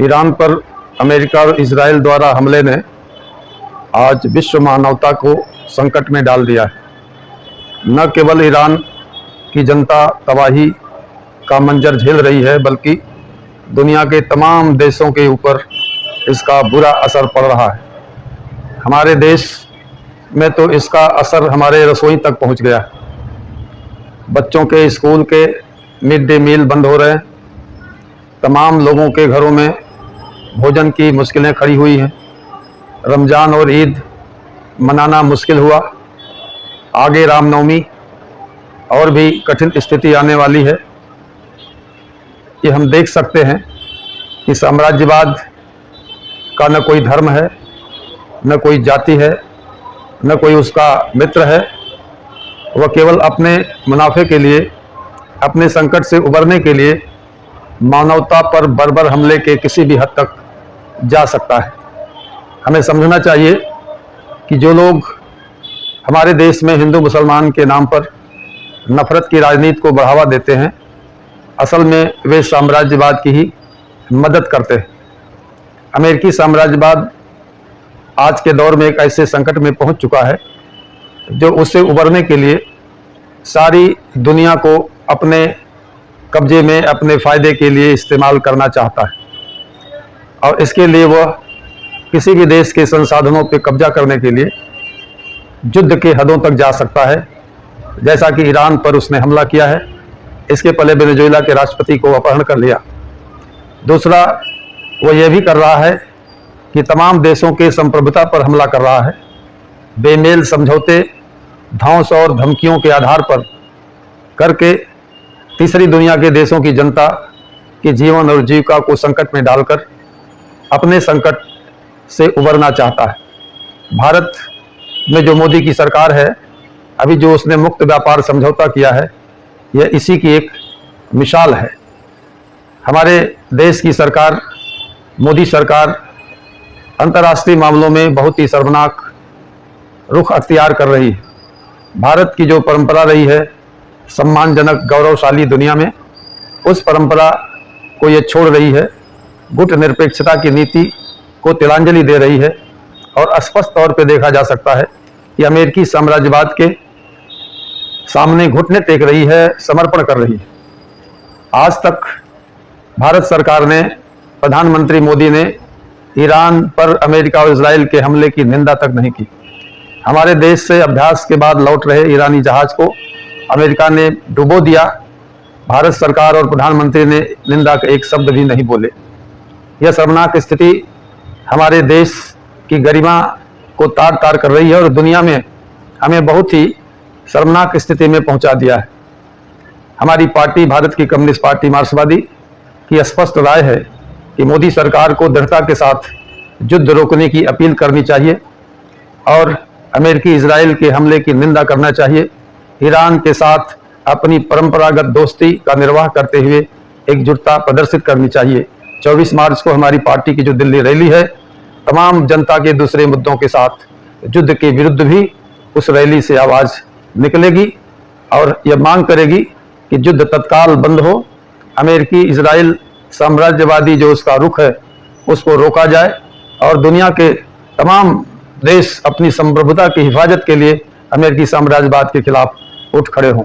Iran पर America और Israel द्वारा हमले ने आज विश्व मानवता को संकट में डाल दिया है। न केवल ईरान की जनता तबाही का मंजर झेल रही है, बल्कि दुनिया के तमाम देशों के ऊपर इसका बुरा असर पड़ रहा है। हमारे देश में तो इसका असर हमारे रसोई तक पहुंच गया है। बच्चों के स्कूल के मिड डे मील बंद हो रहे हैं। तमाम लोगों के घरों में भोजन की मुश्किलें खड़ी हुई हैं। रमज़ान और ईद मनाना मुश्किल हुआ। आगे रामनवमी और भी कठिन स्थिति आने वाली है। ये हम देख सकते हैं कि साम्राज्यवाद का न कोई धर्म है, न कोई जाति है, न कोई उसका मित्र है। वह केवल अपने मुनाफे के लिए, अपने संकट से उबरने के लिए मानवता पर बर्बर हमले के किसी भी हद तक जा सकता है। हमें समझना चाहिए कि जो लोग हमारे देश में हिंदू मुसलमान के नाम पर नफरत की राजनीति को बढ़ावा देते हैं, असल में वे साम्राज्यवाद की ही मदद करते हैं। अमेरिकी साम्राज्यवाद आज के दौर में एक ऐसे संकट में पहुंच चुका है जो उससे उबरने के लिए सारी दुनिया को अपने कब्जे में, अपने फ़ायदे के लिए इस्तेमाल करना चाहता है। और इसके लिए वह किसी भी देश के संसाधनों पर कब्जा करने के लिए युद्ध के हदों तक जा सकता है, जैसा कि ईरान पर उसने हमला किया है। इसके पहले वेनेजुएला के राष्ट्रपति को अपहरण कर लिया। दूसरा, वो ये भी कर रहा है कि तमाम देशों के संप्रभुता पर हमला कर रहा है। बेमेल समझौते, धौंस और धमकियों के आधार पर करके तीसरी दुनिया के देशों की जनता के जीवन और जीविका को संकट में डालकर अपने संकट से उबरना चाहता है। भारत में जो मोदी की सरकार है, अभी जो उसने मुक्त व्यापार समझौता किया है, यह इसी की एक मिसाल है। हमारे देश की सरकार, मोदी सरकार, अंतर्राष्ट्रीय मामलों में बहुत ही शर्मनाक रुख अख्तियार कर रही है। भारत की जो परंपरा रही है सम्मानजनक, गौरवशाली दुनिया में, उस परंपरा को ये छोड़ रही है। गुट निरपेक्षता की नीति को तिलांजलि दे रही है और स्पष्ट तौर पे देखा जा सकता है कि अमेरिकी साम्राज्यवाद के सामने घुटने टेक रही है, समर्पण कर रही है। आज तक भारत सरकार ने, प्रधानमंत्री मोदी ने ईरान पर अमेरिका और इजराइल के हमले की निंदा तक नहीं की। हमारे देश से अभ्यास के बाद लौट रहे ईरानी जहाज को अमेरिका ने डुबो दिया। भारत सरकार और प्रधानमंत्री ने निंदा का एक शब्द भी नहीं बोले। यह शर्मनाक स्थिति हमारे देश की गरिमा को तार तार कर रही है और दुनिया में हमें बहुत ही शर्मनाक स्थिति में पहुंचा दिया है। हमारी पार्टी, भारत की कम्युनिस्ट पार्टी मार्क्सवादी की स्पष्ट राय है कि मोदी सरकार को दृढ़ता के साथ युद्ध रोकने की अपील करनी चाहिए और अमेरिकी इजराइल के हमले की निंदा करना चाहिए। ईरान के साथ अपनी परंपरागत दोस्ती का निर्वाह करते हुए एकजुटता प्रदर्शित करनी चाहिए। 24 मार्च को हमारी पार्टी की जो दिल्ली रैली है, तमाम जनता के दूसरे मुद्दों के साथ युद्ध के विरुद्ध भी उस रैली से आवाज़ निकलेगी और यह मांग करेगी कि युद्ध तत्काल बंद हो। अमेरिकी इजराइल साम्राज्यवादी जो उसका रुख है, उसको रोका जाए और दुनिया के तमाम देश अपनी संप्रभुता की हिफाजत के लिए अमेरिकी साम्राज्यवाद के खिलाफ उठ खड़े हों।